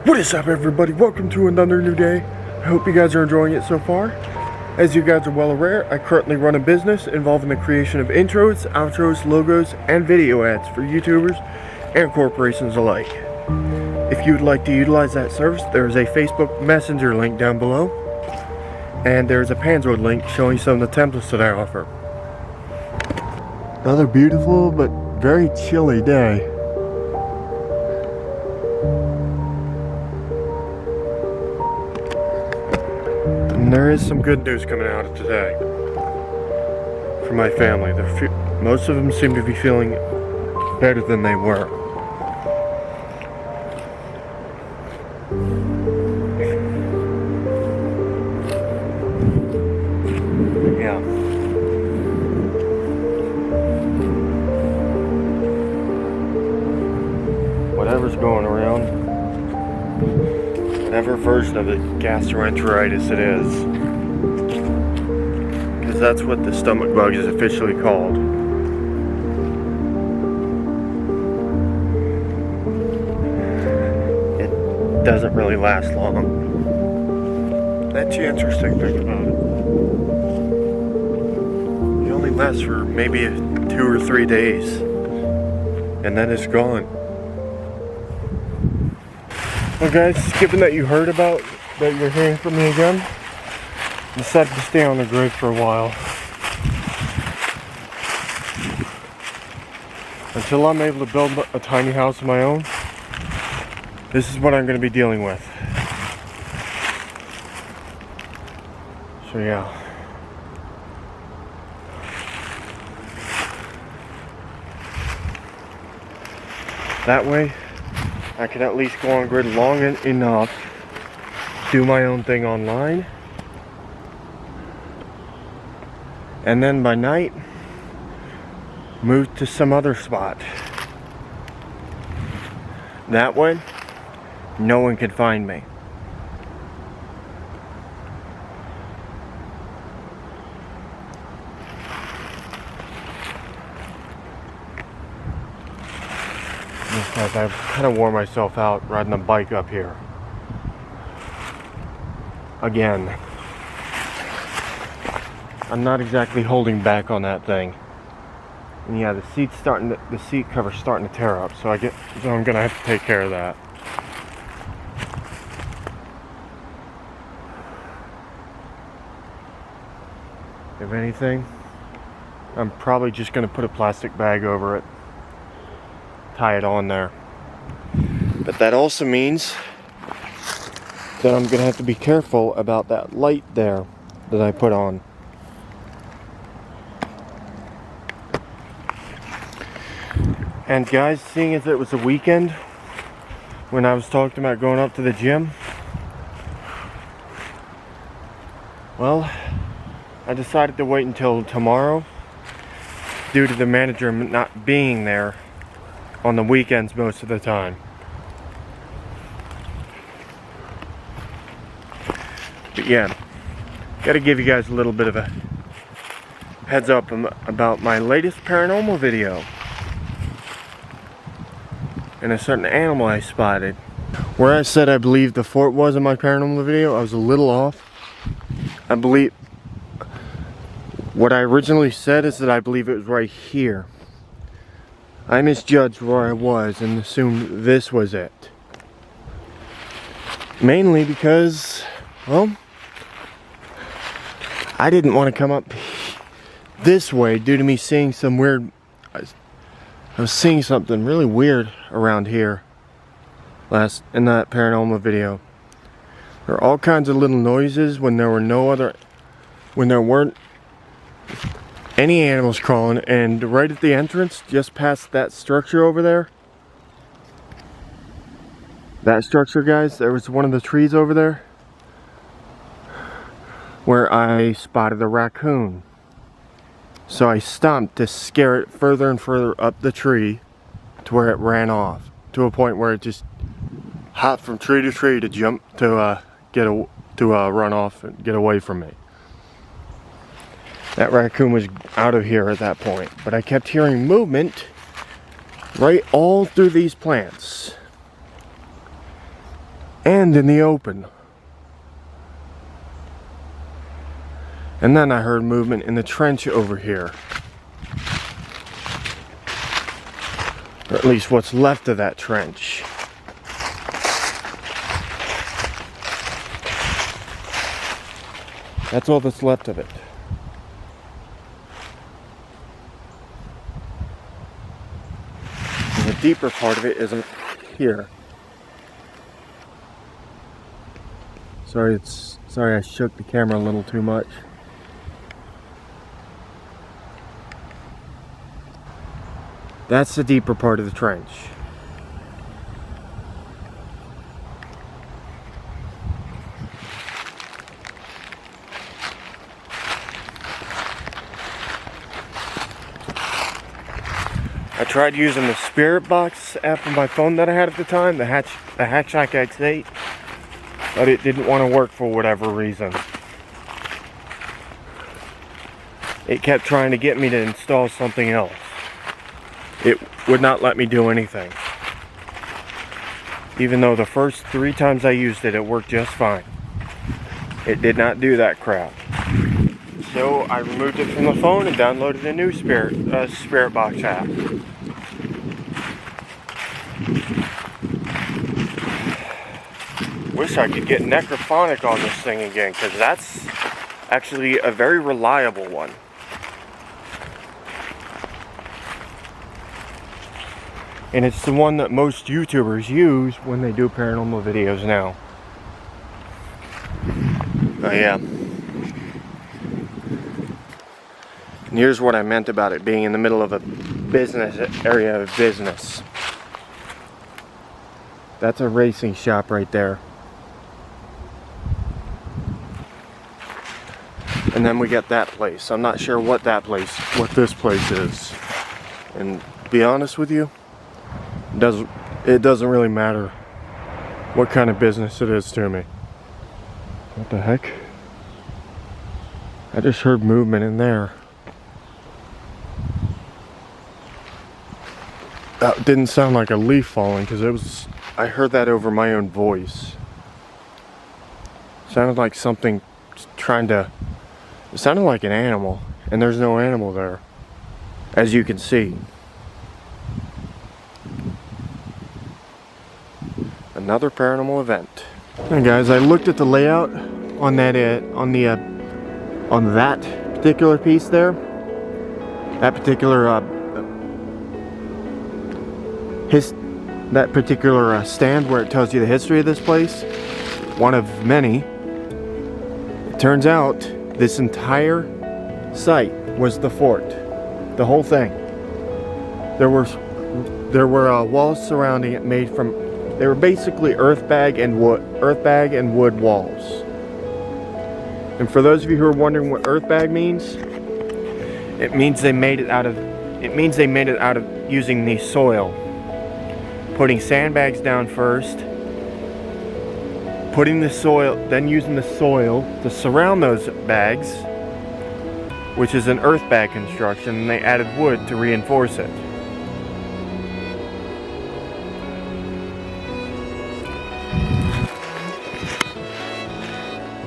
What is up, everybody? Welcome to another new day. I hope you guys are enjoying it so far. As you guys are well aware, I currently run a business involving the creation of intros, outros, logos, and video ads for YouTubers and corporations alike. If you would like to utilize that service, there is a Facebook Messenger link down below, and there is a Panzoid link showing some of the templates that I offer. Another beautiful but very chilly day. And there is some good news coming out of today for my family. Most of them seem to be feeling better than they were. Yeah. Whatever's going around, whatever version of the gastroenteritis it is, because that's what the stomach bug is officially called. It doesn't really last long. That's the interesting thing about it. It only lasts for maybe 2 or 3 days, and then it's gone. Well guys, given that you heard about that you're hearing from me again, I decided to stay on the grid for a while. Until I'm able to build a tiny house of my own, this is what I'm going to be dealing with. So yeah. That way, I can at least go on grid long enough, do my own thing online, and then by night, move to some other spot. That way, no one can find me. Because I've kind of wore myself out riding a bike up here. Again, I'm not exactly holding back on that thing. And yeah, the seat cover's starting to tear up, so I'm gonna have to take care of that. If anything, I'm probably just gonna put a plastic bag over it. Tie it on there. But that also means that I'm gonna have to be careful about that light there that I put on. And guys, seeing as it was a weekend when I was talking about going up to the gym, well, I decided to wait until tomorrow due to the manager not being there on the weekends most of the time. But yeah, gotta give you guys a little bit of a heads up about my latest paranormal video and a certain animal I spotted. Where I said I believe the fort was in my paranormal video, I was a little off. I believe what I originally said is that I believe it was right here. I misjudged where I was and assumed this was it. Mainly because, well, I didn't want to come up this way due to me seeing some weird... I was seeing something really weird around here in that paranormal video. There are all kinds of little noises when there weren't any animals crawling, and right at the entrance, just past that structure over there, that structure, guys, there was one of the trees over there where I spotted a raccoon. So I stomped to scare it further and further up the tree to where it ran off, to a point where it just hopped from tree to tree to jump to run off and get away from me. That raccoon was out of here at that point, but I kept hearing movement right all through these plants. and in the open. And then I heard movement in the trench over here. Or at least what's left of that trench. That's all that's left of it. And the deeper part of it isn't here. Sorry I shook the camera a little too much. That's the deeper part of the trench. I tried using the Spirit Box app on my phone that I had at the time, the Hackshack X8, but it didn't want to work for whatever reason. It kept trying to get me to install something else. It would not let me do anything. Even though the first 3 times I used it, it worked just fine. It did not do that crap. So I removed it from the phone and downloaded a new Spirit Box app. Wish I could get Necrophonic on this thing again, because that's actually a very reliable one. And it's the one that most YouTubers use when they do paranormal videos now. Oh yeah. And here's what I meant about it being in the middle of a business area of business. That's a racing shop right there. And then we got that place. I'm not sure what this place is. And to be honest with you, it doesn't really matter what kind of business it is to me. What the heck? I just heard movement in there. That didn't sound like a leaf falling, because I heard that over my own voice. It sounded like something it sounded like an animal, and there's no animal there, as you can see. Another paranormal event. Hey guys, I looked at the layout on that particular piece there. That particular stand where it tells you the history of this place. One of many. It turns out this entire site was the fort. The whole thing. There were walls surrounding it made from. They were basically earth bag and wood walls. And for those of you who are wondering what earth bag means, it means they made it out of using the soil. Putting sandbags down first, putting the soil, then using the soil to surround those bags, which is an earth bag construction, and they added wood to reinforce it.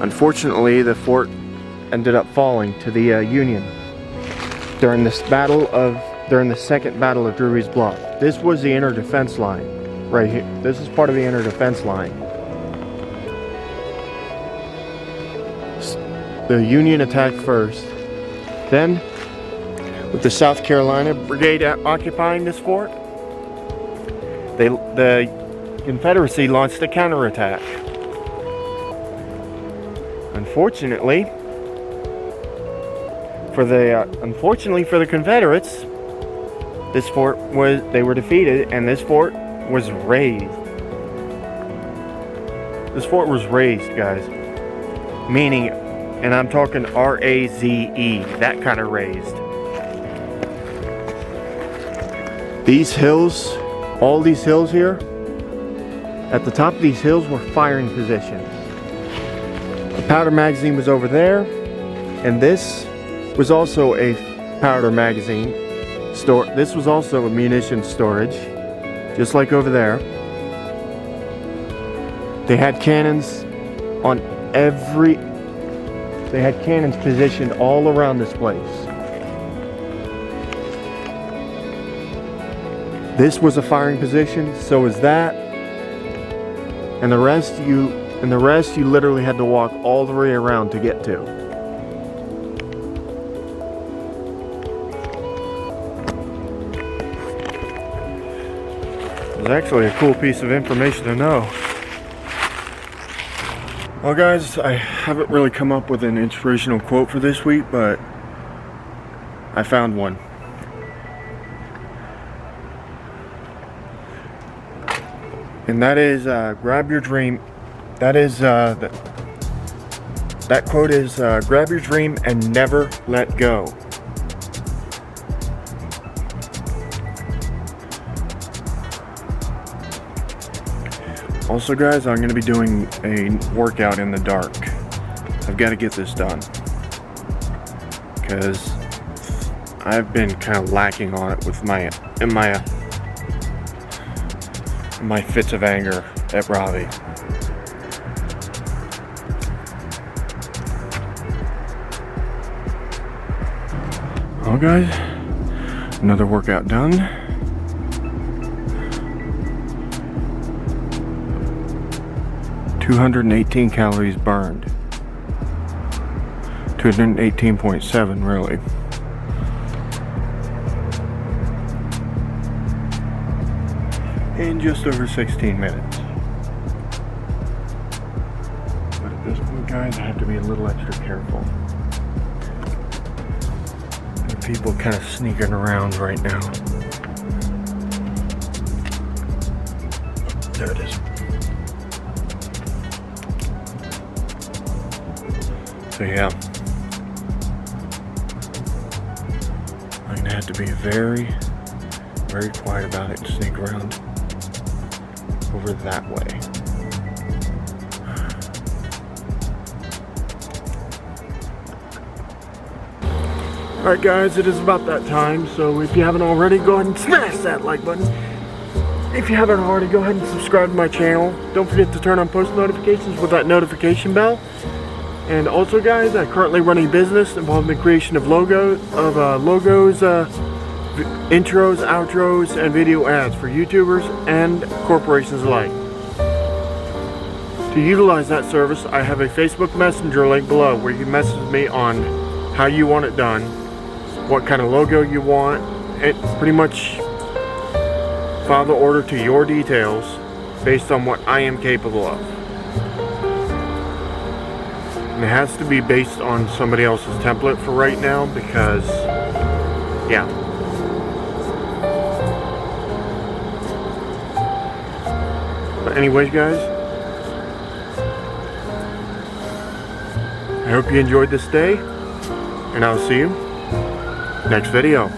Unfortunately, the fort ended up falling to the Union during the Second Battle of Drury's Bluff. This was the inner defense line, right here. This is part of the inner defense line. The Union attacked first. Then, with the South Carolina Brigade occupying this fort, the Confederacy launched a counterattack. Unfortunately for the Confederates, they were defeated, and this fort was razed. This fort was razed, guys. Meaning, and I'm talking R-A-Z-E, that kind of razed. These hills, all these hills here, at the top of these hills were firing positions. The powder magazine was over there, and this was also a powder magazine store. This was also a munitions storage, just like over there. They had cannons on every... They had cannons positioned all around this place. This was a firing position, so is that. And the rest you literally had to walk all the way around to get to. It's actually a cool piece of information to know. Well guys, I haven't really come up with an inspirational quote for this week, but I found one. And that is, grab your dream. That is, that quote is, grab your dream and never let go. Also guys, I'm going to be doing a workout in the dark. I've got to get this done. Because I've been kind of lacking on it with my fits of anger at Robbie. Well guys, another workout done. $218 calories burned. 218.7 really. In just over 16 minutes. But at this point guys, I have to be a little extra careful. There are people kind of sneaking around right now. There it is. So yeah, I'm gonna have to be very, very quiet about it and sneak around over that way. Alright guys, it is about that time, so if you haven't already, go ahead and smash that like button. If you haven't already, go ahead and subscribe to my channel. Don't forget to turn on post notifications with that notification bell. And also guys, I currently run a business involving the creation of logos, intros, outros, and video ads for YouTubers and corporations alike. To utilize that service, I have a Facebook Messenger link below where you can message me on how you want it done, what kind of logo you want, and pretty much file the order to your details based on what I am capable of. And it has to be based on somebody else's template for right now because, yeah. But anyways guys, I hope you enjoyed this day, and I'll see you next video.